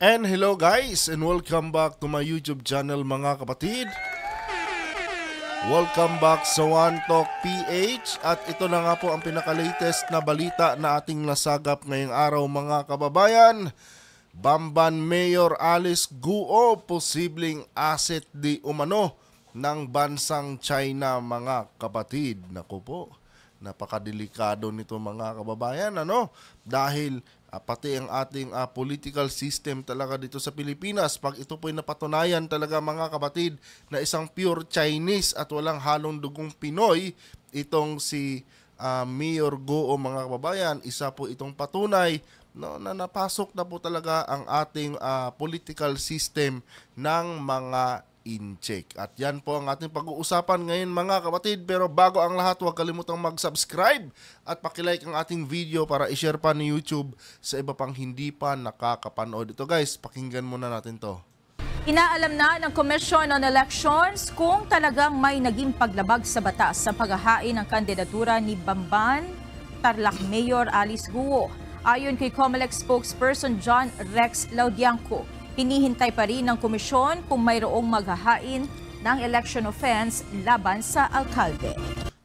And hello guys, and welcome back to my YouTube channel mga kapatid. Welcome back sa One Talk PH. At ito na nga po ang pinaka-latest na balita na ating nasagap ngayong araw mga kababayan. Bamban Mayor Alice Guo, posibleng asset di umano ng bansang China mga kapatid. Naku po, napakadelikado nito mga kababayan, dahil pati ang ating political system talaga dito sa Pilipinas, pag ito po'y napatunayan talaga mga kapatid na isang pure Chinese at walang halong dugong Pinoy, itong si Mayor Guo mga kababayan, isa po itong patunay na napasok na po talaga ang ating political system ng mga in-check. At yan po ang ating pag-uusapan ngayon mga kapatid. Pero bago ang lahat, huwag kalimutang mag-subscribe at pakilike ang ating video para i-share pa ni YouTube sa iba pang hindi pa nakakapanood. Ito guys, pakinggan muna natin to. Inaalam na ng Commission on Elections kung talagang may naging paglabag sa batas sa paghahain ng kandidatura ni Bamban Tarlac Mayor Alice Guo. Ayon kay COMELEC spokesperson John Rex Laudianco, hinihintay pa rin ng komisyon kung mayroong maghahain ng election offense laban sa alkalde.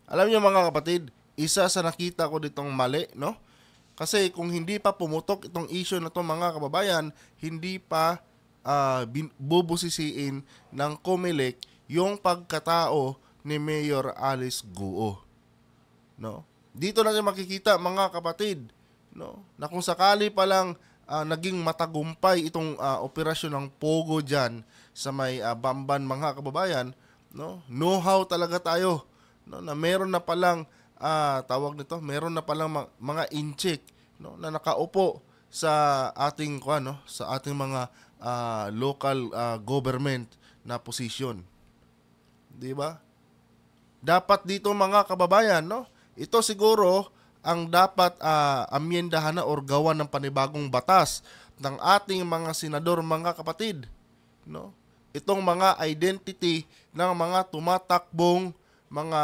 Alam niyo mga kapatid, isa sa nakita ko ditong mali, Kasi kung hindi pa pumutok itong issue na to mga kababayan, hindi pa bubusisiin ng COMELEC yung pagkatao ni Mayor Alice Guo. Dito natin makikita mga kapatid, na kung sakali pa lang naging matagumpay itong operasyon ng Pogo dyan sa may Bamban mga kababayan, know-how talaga tayo, na meron na palang meron na palang mga in-check, na nakaupo sa ating sa ating mga local government na posisyon. 'Di ba? Dapat dito mga kababayan, ito siguro ang dapat amyendahan na or gawan ng panibagong batas ng ating mga senador mga kapatid. Itong mga identity ng mga tumatakbong mga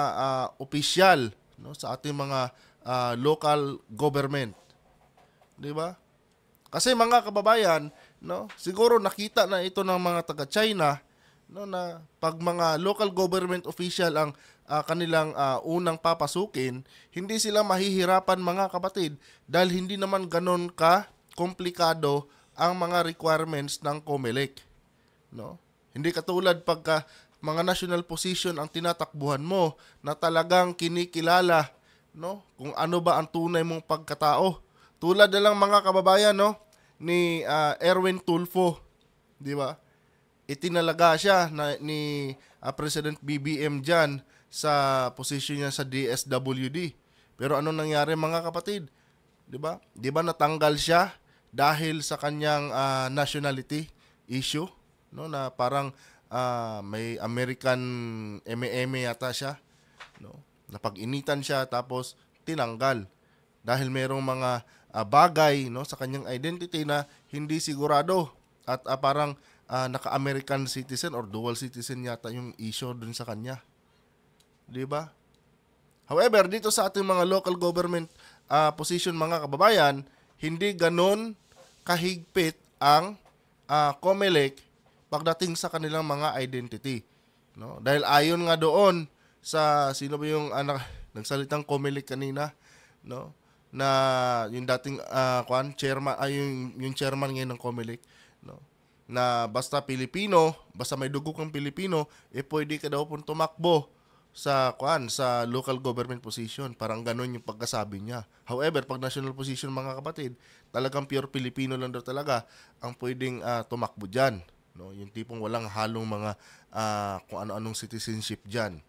opisyal sa ating mga local government. 'Di ba? Kasi mga kababayan, siguro nakita na ito ng mga taga-China, na pag mga local government official ang kanilang unang papasukin, hindi sila mahihirapan mga kapatid dahil hindi naman ganon ka komplikado ang mga requirements ng COMELEC. Hindi katulad pagka mga national position ang tinatakbuhan mo na talagang kinikilala, kung ano ba ang tunay mong pagkatao. Tulad na lang mga kababayan, ni Erwin Tulfo, di ba? Itinalaga siya ni President BBM dyan sa posisyon niya sa DSWD. Pero anong nangyari mga kapatid? 'Di ba? 'Di ba natanggal siya dahil sa kanyang nationality issue, na parang may American eme yata siya, napag-initan siya tapos tinanggal dahil merong mga bagay sa kanyang identity na hindi sigurado at parang naka-American citizen or dual citizen yata yung issue dun sa kanya. 'Di ba? However, dito sa ating mga local government position mga kababayan, hindi ganon kahigpit ang COMELEC pagdating sa kanilang mga identity. Dahil ayon nga doon sa sino ba yung nagsalitang COMELEC kanina, na yung dating chairman yung chairman ngayon ng COMELEC, na basta Pilipino, basta may dugo kang Pilipino, pwede ka daw pong tumakbo sa sa local government position. Parang ganoon yung pagkasabi niya. However, pag national position mga kapatid, talagang pure Pilipino lang daw talaga ang pwedeng tumakbo diyan, yung tipong walang halong mga kung ano-anong citizenship diyan,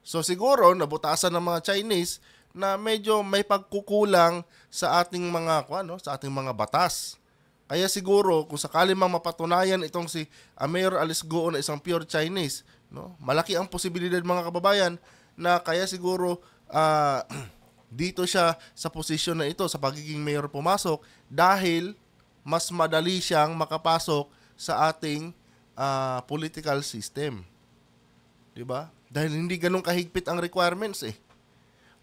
So siguro nabutasan ng mga Chinese na medyo may pagkukulang sa ating mga sa ating mga batas. Kaya siguro kung sakali mang mapatunayan itong si Mayor Alice Guo na isang pure Chinese, malaki ang posibilidad mga kababayan na kaya siguro dito siya sa posisyon na ito sa pagiging mayor pumasok dahil mas madali siyang makapasok sa ating political system. 'Di ba? Dahil hindi ganun kahigpit ang requirements .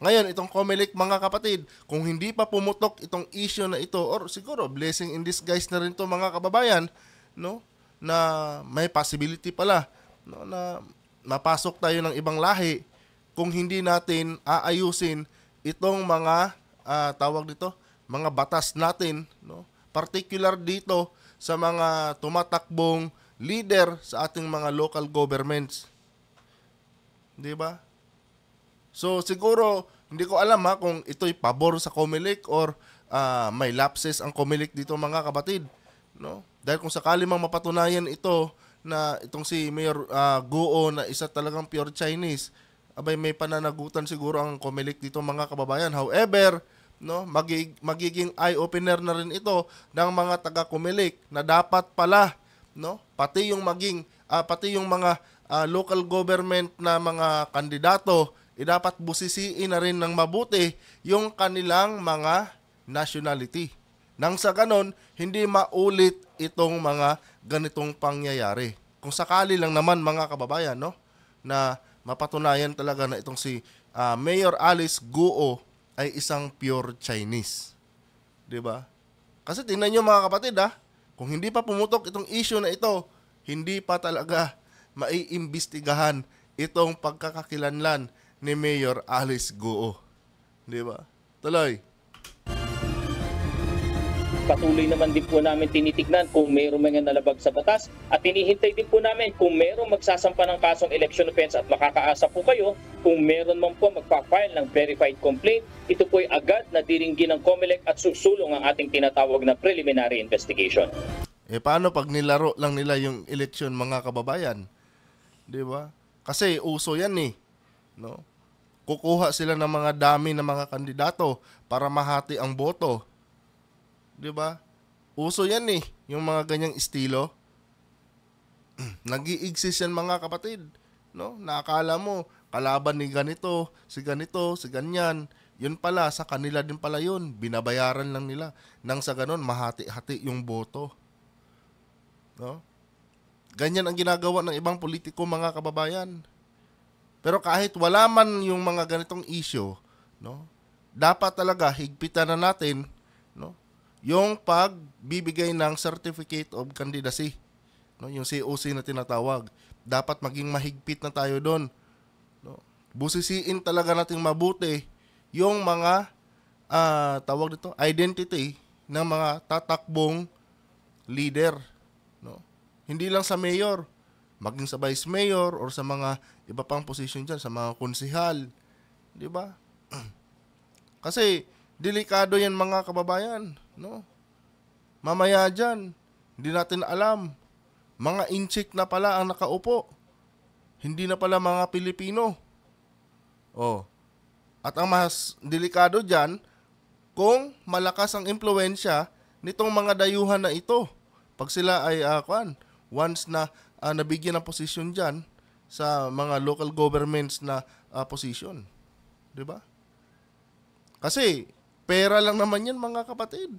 Ngayon, itong COMELEC mga kapatid, kung hindi pa pumutok itong issue na ito, or siguro blessing in disguise na rin to mga kababayan, no? Na may possibility pala, no, na mapasok tayo ng ibang lahi kung hindi natin aayusin itong mga tawag dito, mga batas natin, no? Particular dito sa mga tumatakbong leader sa ating mga local governments. 'Di ba? So siguro hindi ko alam kung ito'y pabor sa COMELEC or may lapses ang COMELEC dito mga kapatid, no? Dahil kung sakali mang mapatunayan ito na itong si Mayor Guo na isa talagang pure Chinese, abay may pananagutan siguro ang COMELEC dito mga kababayan. However, no, magiging eye opener na rin ito ng mga taga COMELEC na dapat pala, no, pati yung mga local government na mga kandidato, dapat busisiin na rin ng mabuti yung kanilang mga nationality. Nang sa ganon, hindi maulit itong mga ganitong pangyayari. Kung sakali lang naman mga kababayan, no, na mapatunayan talaga na itong si Mayor Alice Guo ay isang pure Chinese. 'Di ba? Kasi tingnan niyo mga kapatid, kung hindi pa pumutok itong issue na ito, hindi pa talaga maiimbestigahan itong pagkakakilanlan ni Mayor Alice Guo. 'Di ba? Tuloy. Patuloy naman din po namin tinitignan kung mayroong mga nalabag sa batas at hinihintay din po namin kung mayroong magsasampa ng kasong election offense at makakaasa po kayo kung mayroon man po magpa-file ng verified complaint. Ito po ay agad na diringgin ng COMELEC at susulong ang ating tinatawag na preliminary investigation. Paano pag nilaro lang nila yung election mga kababayan? 'Di ba? Kasi uso yan no? Kukuha sila ng mga dami ng mga kandidato para mahati ang boto. 'Di ba? Uso yan yung mga ganyang estilo. Nag-i-exist yan mga kapatid, no? Nakakala mo kalaban ni ganito, si ganyan. Yun pala sa kanila din pala yun. Binabayaran lang nila nang sa ganon mahati-hati yung boto. No? Ganyan ang ginagawa ng ibang politiko mga kababayan. Pero kahit wala man yung mga ganitong issue, no? Dapat talaga higpitan na natin, no, yung pagbibigay ng Certificate of Candidacy, no, yung COC na tinatawag. Dapat maging mahigpit na tayo doon, no. Busisiin talaga nating mabuti yung mga tawag dito, identity ng mga tatakbong leader, no. Hindi lang sa mayor, maging sa vice mayor or sa mga iba pang position diyan, sa mga konsehal, 'di ba? Kasi delikado yan mga kababayan, no? Mamaya dyan, hindi natin alam, mga inchik na pala ang nakaupo. Hindi na pala mga Pilipino. At ang mas delikado dyan, kung malakas ang impluensya nitong mga dayuhan na ito. Pag sila ay, once na nabigyan ng posisyon dyan sa mga local governments na position. 'Di ba? Kasi pera lang naman yan mga kapatid,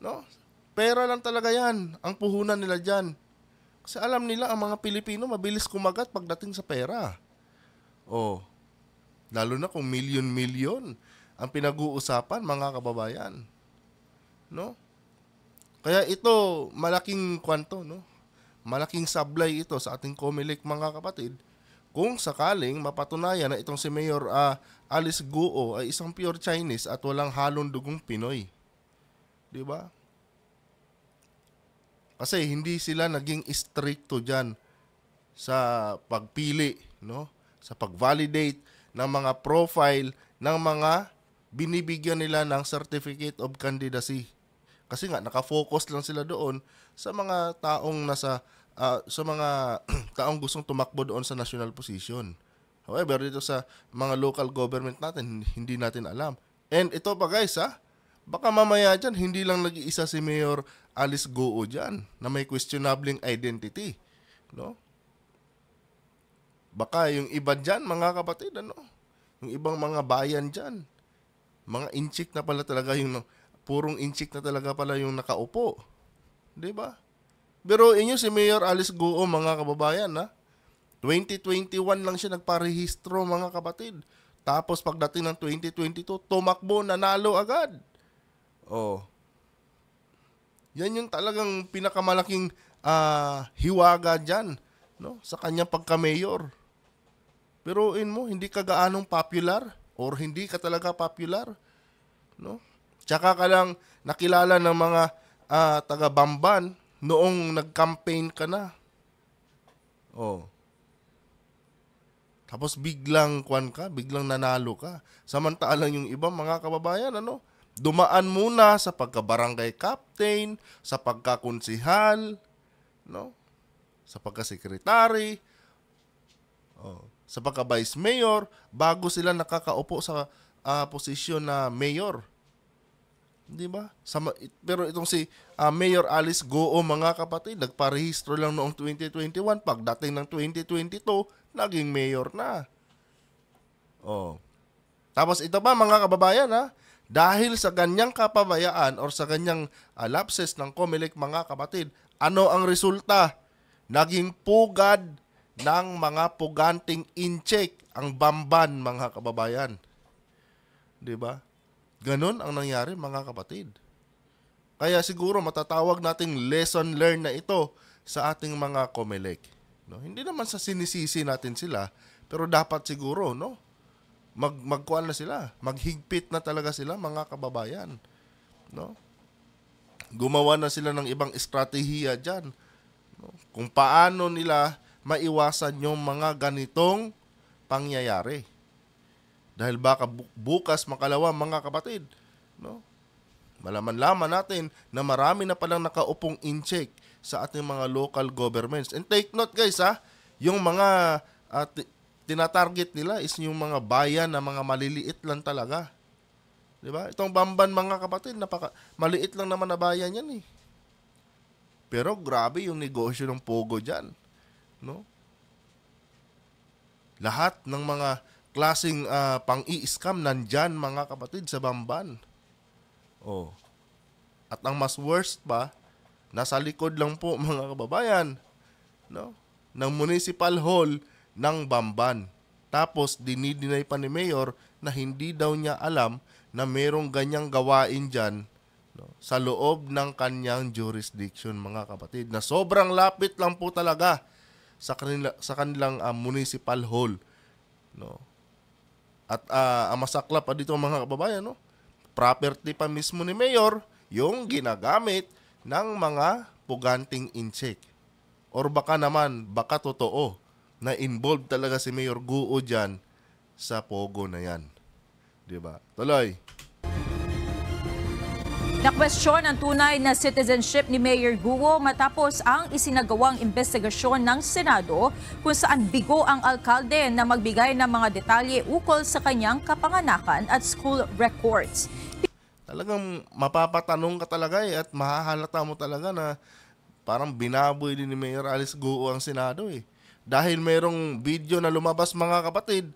no? Pera lang talaga yan ang puhunan nila dyan. Kasi alam nila ang mga Pilipino mabilis kumagat pagdating sa pera. Lalo na kung milyon-milyon ang pinag-uusapan mga kababayan, no? Kaya ito malaking kwanto, no? Malaking sablay ito sa ating COMELEC mga kapatid. Kung sakaling mapatunayan na itong si Mayor Alice Guo ay isang pure Chinese at walang halong dugong Pinoy. 'Di ba? Kasi hindi sila naging stricto diyan sa pagpili, no? Sa pag-validate ng mga profile ng mga binibigyan nila ng Certificate of Candidacy. Kasi nga naka-focus lang sila doon sa mga taong sa mga taong gustong tumakbo doon sa national position. However, dito sa mga local government natin, hindi natin alam. And ito pa guys, baka mamaya dyan, hindi lang nag-iisa si Mayor Alice Guo dyan na may questionable identity, no? Baka yung iba dyan, mga kapatid, yung ibang mga bayan dyan, mga inchik na pala talaga purong inchik na talaga pala yung nakaupo. 'Di ba? Pero inyo si Mayor Alice Guo mga kababayan, 2021 lang siya nagparehistro mga kapatid. Tapos pagdating ng 2022, tumakbo, nanalo agad. Oh. Yan yung talagang pinakamalaking hiwaga dyan, no? Sa kanyang pagka-mayor. Pero mo, hindi ka gaanong popular or hindi ka talaga popular, no? Tsaka ka lang nakilala ng mga taga-Bamban noong nag-campaign ka na. Oh. Tapos biglang biglang nanalo ka. Samantalang yung ibang mga kababayan, dumaan muna sa pagka-barangay captain, sa pagka-konsihal, no? Sa pagka-sekretary, sa pagka-vice mayor, bago sila nakakaupo sa posisyon na mayor. Di ba? Pero itong si Mayor Alice Goo, mga kapatid, nagparehistro lang noong 2021. Pagdating ng 2022, naging mayor na. Oh. Tapos ito ba, mga kababayan, dahil sa ganyang kapabayaan or sa ganyang lapses ng COMELEC, mga kapatid, ano ang resulta? Naging pugad ng mga puganting incheck ang Bamban, mga kababayan. Di ba? Ganon ang nangyari, mga kapatid. Kaya siguro matatawag nating lesson learned na ito sa ating mga COMELEC. No? Hindi naman sa sinisisi natin sila, pero dapat siguro, no? Magkuan na sila, maghigpit na talaga sila, mga kababayan. No? Gumawa na sila ng ibang estratehiya dyan. No? Kung paano nila maiwasan yung mga ganitong pangyayari. Dahil baka bukas makalawa, mga kapatid, no? Malaman-laman natin na marami na palang nakaupong incheck sa ating mga local governments. And take note, guys, yung mga tinatarget nila is yung mga bayan na mga maliliit lang talaga. Di ba? Itong Bamban, mga kapatid, maliit lang naman na bayan yan eh. Pero grabe yung negosyo ng Pogo dyan. No? Lahat ng mga klaseng pang-i-scam nandyan, mga kapatid, sa Bamban. Oh. At ang mas worst pa, nasa likod lang po, mga kababayan, no? Ng Municipal Hall ng Bamban. Tapos dinidinay pa ni Mayor na hindi daw niya alam na merong ganyang gawain dyan, no, sa loob ng kanyang jurisdiction, mga kapatid. Na sobrang lapit lang po talaga sa kanilang Municipal Hall. No? At ang masakla pa dito, mga kababayan, no? Property pa mismo ni Mayor yung ginagamit ng mga puganting incheck. Or baka totoo na involved talaga si Mayor Goo dyan sa Pogo na yan. Diba? Tuloy. Nakwestiyon ang tunay na citizenship ni Mayor Goo matapos ang isinagawang investigasyon ng Senado kung saan bigo ang alkalde na magbigay ng mga detalye ukol sa kanyang kapanganakan at school records. Talagang mapapatanong ka talaga at mahahalata mo talaga na parang binaboy din ni Mayor Alice Goo ang Senado eh. Dahil mayroong video na lumabas, mga kapatid,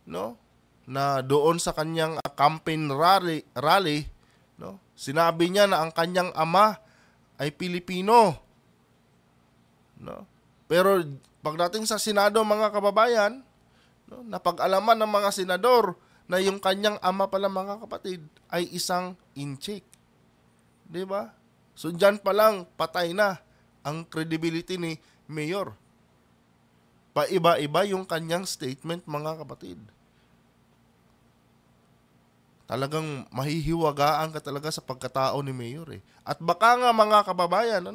no? Na doon sa kanyang campaign rally, no? Sinabi niya na ang kanyang ama ay Pilipino. No? Pero pagdating sa Senado, mga kababayan, no, napag-alaman ng mga senador na yung kanyang ama pala, mga kapatid, ay isang incheck. 'Di ba? So diyan pa lang patay na ang credibility ni Mayor. Paiba-iba yung kanyang statement, mga kapatid. Talagang mahihiwagaan ka talaga sa pagkatao ni Mayor eh. At baka nga, mga kababayan,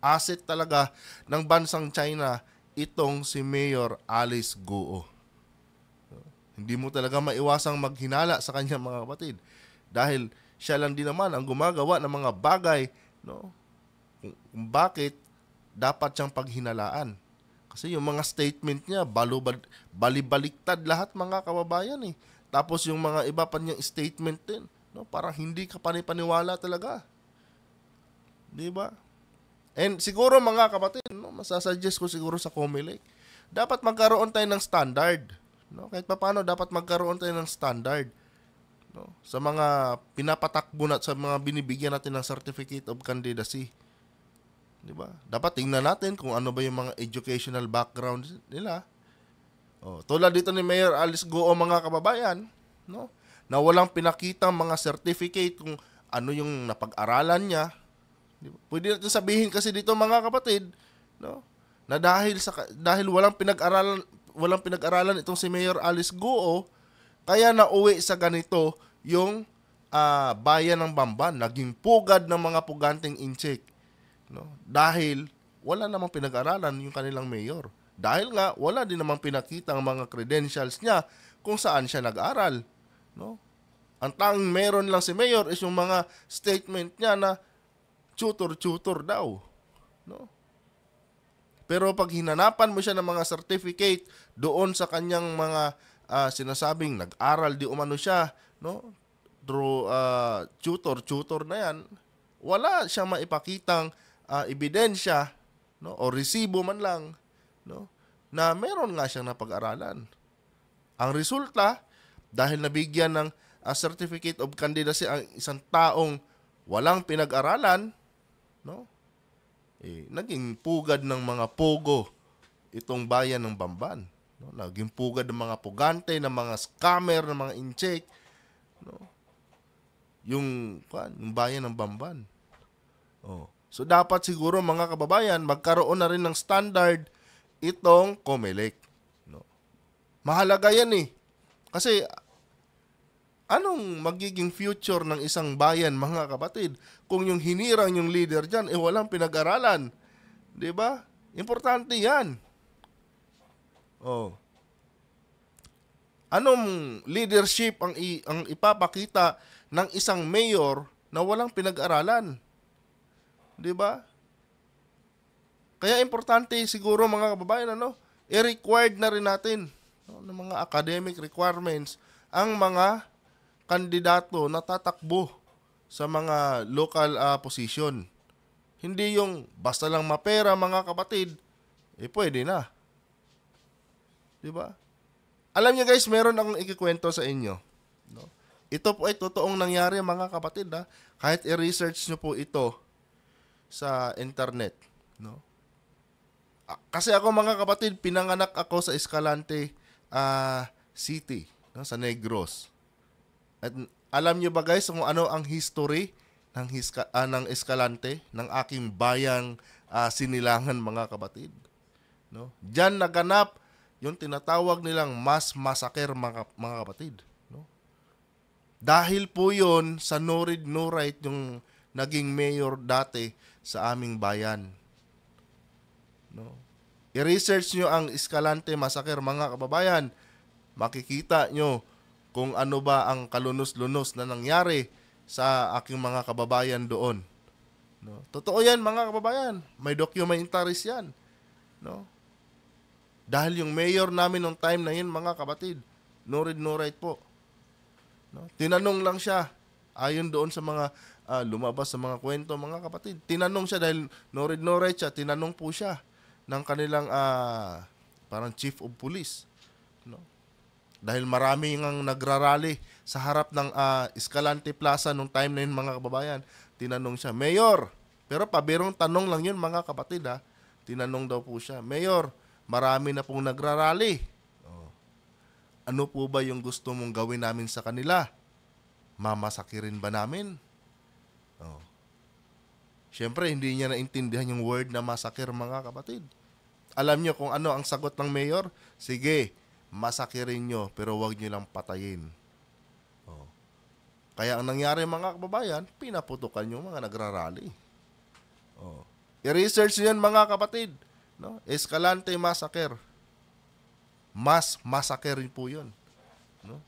asset talaga ng bansang China itong si Mayor Alice Goo. Hindi mo talaga maiwasang maghinala sa kanya, mga kapatid. Dahil siya lang din naman ang gumagawa ng mga bagay, no? Kung bakit dapat siyang paghinalaan. Kasi yung mga statement niya, balibaliktad lahat, mga kababayan eh. Tapos yung mga iba pa niyang statement din, no, parang hindi ka panipaniwala talaga. 'Di ba? And siguro, mga kapatid, no, masasuggest ko siguro sa COMELEC, dapat magkaroon tayo ng standard, no? Kahit paano dapat magkaroon tayo ng standard, no, sa mga pinapatakbo at sa mga binibigyan natin ng certificate of candidacy. 'Di ba? Dapat tingnan natin kung ano ba yung mga educational background nila. Tulad dito ni Mayor Alice Guo, mga kababayan, no? Na walang pinakitang mga certificate kung ano yung napag-aralan niya. Di ba? Pwede natin sabihin kasi dito, mga kapatid, no? Na dahil walang pinag-aralan itong si Mayor Alice Guo, kaya nauwi sa ganito yung bayan ng Bamban, naging pugad ng mga puganteng incheck, no? Dahil wala namang pinag-aralan yung kanilang mayor. Dahil nga wala din namang pinakita ang mga credentials niya kung saan siya nag-aral, no? Ang tanging meron lang si mayor is yung mga statement niya na tutor daw, no? Pero pag hinanapan mo siya ng mga certificate doon sa kanyang mga sinasabing nag-aral di umano siya, no? Through tutor na yan, wala siyang maipakitang ebidensya, no? O resibo man lang, no? Na meron nga siyang napag-aralan. Ang resulta, dahil nabigyan ng certificate of candidacy ang isang taong walang pinag-aralan, no? Naging pugad ng mga pogo itong bayan ng Bamban, no? Naging pugad ng mga pugante, ng mga scammer, ng mga incheck, no? Yung bayan ng Bamban. So dapat siguro, mga kababayan, magkaroon na rin ng standard itong COMELEC, no? Mahalaga yan kasi anong magiging future ng isang bayan, mga kapatid, kung yung hinirang yung leader dyan, walang pinag-aralan? Di ba? Importante yan. Anong leadership ang ipapakita ng isang mayor na walang pinag-aralan? Di ba? Kaya importante siguro, mga kababayan, i-required na rin natin, ng mga academic requirements ang mga kandidato na tatakbo sa mga local position. Hindi yung basta lang mapera, mga kapatid, pwede na. Di ba? Alam niyo, guys, meron akong ikikwento sa inyo, no? Ito po ay totoong nangyari, mga kapatid, kahit i-research nyo po ito sa internet, no? Kasi ako, mga kapatid, pinanganak ako sa Escalante City, no? Sa Negros. At alam niyo ba, guys, kung ano ang history ng Escalante, ng aking bayang Sinilangan, mga kapatid, no? Diyan naganap yung tinatawag nilang mass massacre, mga kapatid, no? Dahil po yun sa no read no write yung naging mayor dati sa aming bayan, no? I-research nyo ang Escalante Massacre, mga kababayan. Makikita nyo kung ano ba ang kalunos-lunos na nangyari sa aking mga kababayan doon, no? Totoo yan, mga kababayan. May documentaries yan, no? Dahil yung mayor namin nung time na yun, mga kapatid, no read no write po, no? Tinanong lang siya, ayon doon sa mga lumabas sa mga kwento, mga kapatid. Tinanong siya dahil no read no write siya, tinanong po siya ng kanilang parang chief of police, no? Dahil marami ngang nagrarally sa harap ng Escalante Plaza nung time na yun, mga kababayan. Tinanong siya, Mayor, pero pabirong tanong lang yun, mga kapatid, tinanong daw po siya, Mayor, marami na pong nagrarally. Ano po ba yung gusto mong gawin namin sa kanila? Mamasakirin ba namin? Siyempre, hindi niya naintindihan yung word na massacre, mga kapatid. Alam niyo kung ano ang sagot ng mayor? Sige, masakirin nyo, pero wag nyo lang patayin. Kaya ang nangyari, mga kababayan, pinaputukan yung mga nagrarally. I-research yan, mga kapatid, no? Escalante Massacre. Mass massacre rin po yun, no?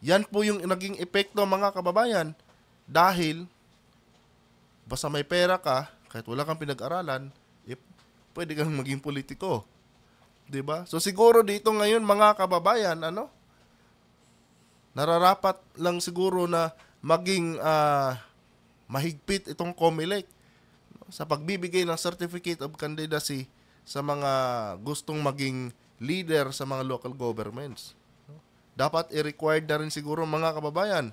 Yan po yung naging epekto, mga kababayan, dahil basta may pera ka, kahit wala kang pinag-aralan, pwede kang maging politiko. Diba? So siguro dito ngayon, mga kababayan, nararapat lang siguro na maging mahigpit itong COMELEC, no? Sa pagbibigay ng certificate of candidacy sa mga gustong maging leader sa mga local governments, no? Dapat i-required na rin siguro, mga kababayan,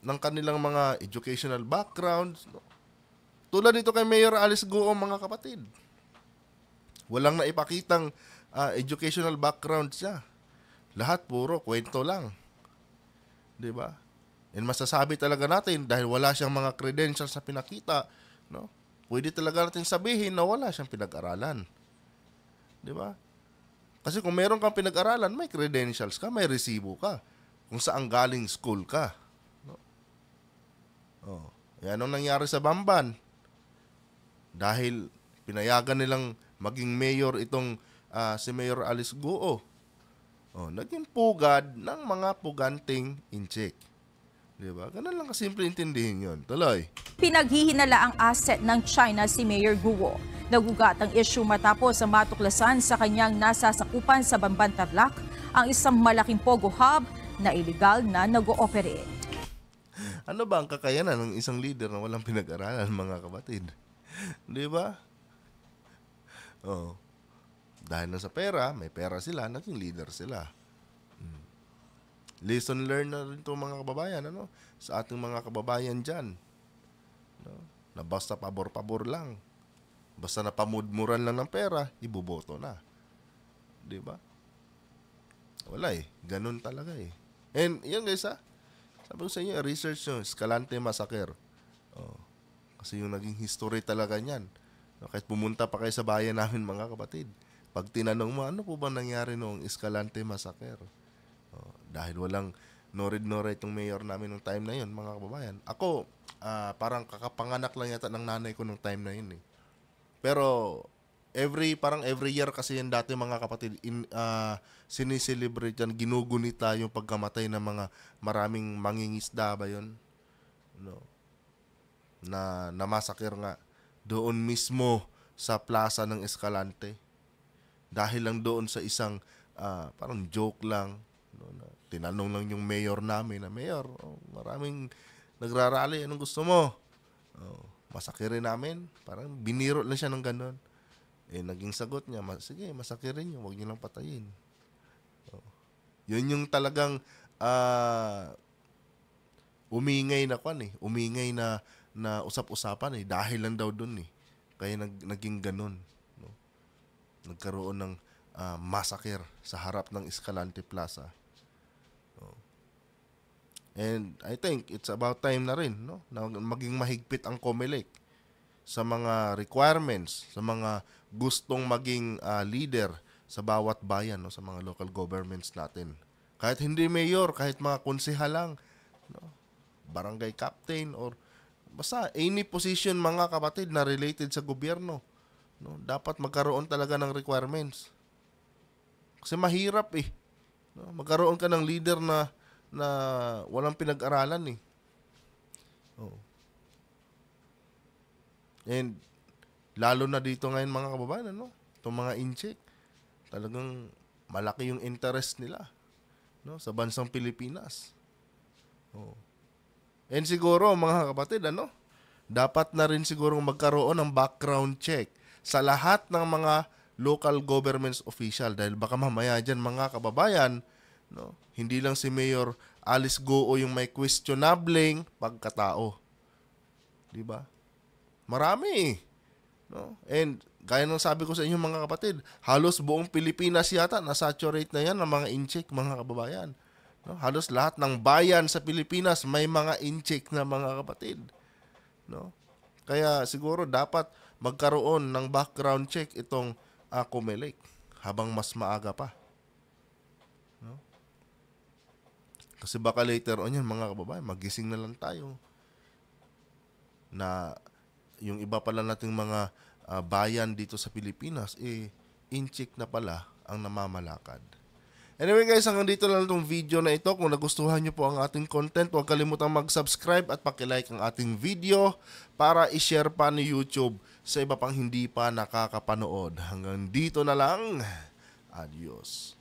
ng kanilang mga educational backgrounds, no? Tulad dito kay Mayor Alice Guo, mga kapatid. Walang naipakitang educational background siya. Lahat puro kwento lang. 'Di ba? And masasabi talaga natin dahil wala siyang mga credentials na pinakita, no? Pwede talaga natin sabihin na wala siyang pinag-aralan. 'Di ba? Kasi kung meron kang pinag-aralan, may credentials ka, may resibo ka. Kung saan galing school ka. No? Oh, yan ang nangyari sa Bamban. Dahil pinayagan nilang maging mayor itong si Mayor Alice Guo. Oh, naging pugad ng mga puganting incheck. Diba? Ganun lang kasimple intindihin yun. Tuloy. Pinaghihinala ang asset ng China si Mayor Guo. Nagugat ang issue matapos ang matuklasan sa kanyang nasasakupan sa Bamban, Tarlac ang isang malaking pogo hub na illegal na nag-ooperate. Ano ba ang kakayanan ng isang leader na walang pinag-aralan, mga kapatid? Di ba? Oh. Dahil na sa pera, may pera sila, naging leader sila. Lesson learned na rin ito, mga kababayan, ano? Sa ating mga kababayan dyan. No? Na basta pabor-pabor lang. Basta napamudmuran lang ng pera, ibuboto na. Di ba? Wala eh. Ganun talaga eh. And yan guys sabi ko sa inyo, research nyo, Escalante Massacre. Oh. Kasi yung naging history talaga niyan. No? Kahit pumunta pa kayo sa bayan namin, mga kapatid. Pag tinanong mo, ano po ba nangyari noong Escalante Massacre? Oh, dahil walang norid-norid yung mayor namin nung time na yun, mga kababayan. Ako, parang kakapanganak lang yata ng nanay ko nung time na yun eh. Pero, parang every year kasi yan dati, mga kapatid, sinicelebrate yan, ginugunita yung pagkamatay ng mga maraming mangingisda ba yun? No? Na masakir nga doon mismo sa plaza ng Escalante. Dahil lang doon sa isang parang joke lang, no, na tinanong lang yung mayor namin na, Mayor, maraming nagrarally, anong gusto mo? Masakirin namin. Parang biniro lang siya ng ganun. Naging sagot niya, sige, masakirin niyo, huwag niyo lang patayin. Yun yung talagang umingay na usap-usapan dahil lang daw dun kaya naging ganun, no? Nagkaroon ng massacre sa harap ng Escalante Plaza. And I think it's about time na rin, no, na maging mahigpit ang COMELEC sa mga requirements, sa mga gustong maging leader sa bawat bayan, no, sa mga local governments natin. Kahit hindi mayor, kahit mga konsehal lang, no, barangay captain, or basta any position, mga kapatid, na related sa gobyerno, no, dapat magkaroon talaga ng requirements. Kasi mahirap no, magkaroon ka ng leader na walang pinag-aralan And lalo na dito ngayon, mga kababayan, no, itong mga incheck, talagang malaki yung interest nila, no, sa bansang Pilipinas. And siguro, mga kapatid, dapat na rin siguro magkaroon ng background check sa lahat ng mga local governments official, dahil baka mamaya dyan, mga kababayan, no, hindi lang si Mayor Alice Guo yung may questionableng pagkatao. Di ba? Marami no? And gaya ng sabi ko sa inyo, mga kapatid, halos buong Pilipinas yata na-saturate na yan ng mga incheck, mga kababayan. No? Halos lahat ng bayan sa Pilipinas may mga incheck na, mga kapatid. No? Kaya siguro dapat magkaroon ng background check itong COMELEC habang mas maaga pa. No? Kasi baka later on yan, mga kababayan, magising na lang tayo na yung iba pala nating mga bayan dito sa Pilipinas, incheck na pala ang namamalakad. Anyway guys, hanggang dito lang itong video na ito. Kung nagustuhan nyo po ang ating content, huwag kalimutang mag-subscribe at pakilike ang ating video para i-share pa ni YouTube sa iba pang hindi pa nakakapanood. Hanggang dito na lang. Adios.